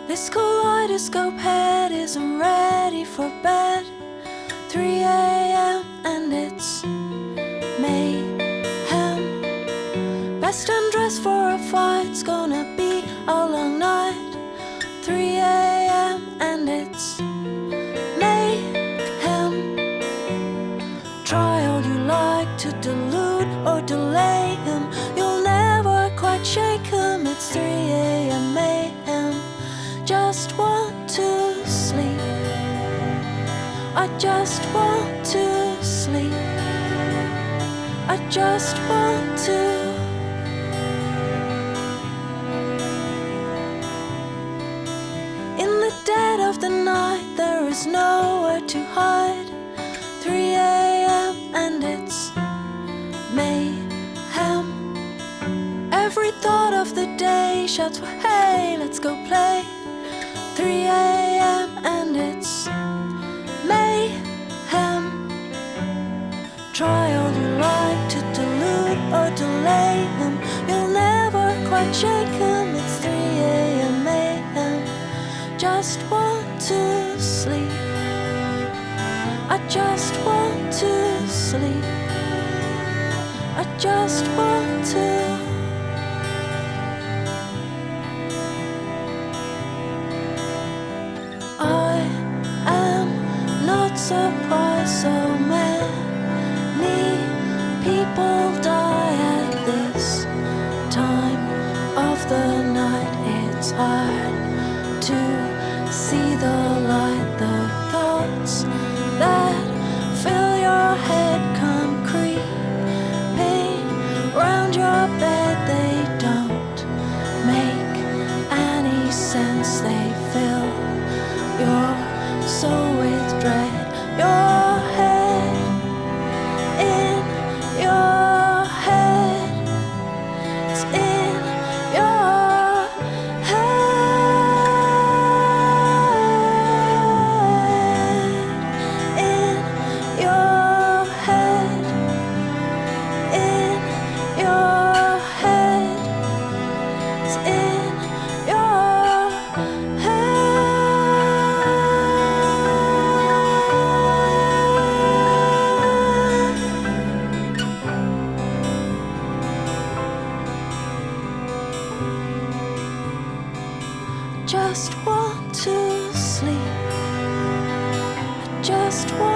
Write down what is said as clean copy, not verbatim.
This kaleidoscope head isn't ready for bed. 3 a.m. and it's mayhem. Best undressed for a fight's gonna be a long night. 3 a.m. and it's mayhem. Try all you like to delude or delay him. You'll never quite shake him. It's 3 a.m. mayhem. Just want to sleep. I just want to sleep. I just want to. In the dead of the night, there is nowhere to hide. 3 a.m. and it's mayhem. Every thought of the day shouts for hey, let's go play. 3 a.m. and it's mayhem. Try all you like to delude or delay him. You'll never quite shake him. It's 3 a.m. mayhem. Just want to sleep. I just want to sleep. I just want to. I am not surprised so many people die at this time of the night. It's hard to see the light. The thoughts that fill your head come creeping round your bed. They don't make any sense. They fill your soul with dread. Your head, in your head, it's in your head, in your head, in your head, it's in your head. Just want to sleep. I just want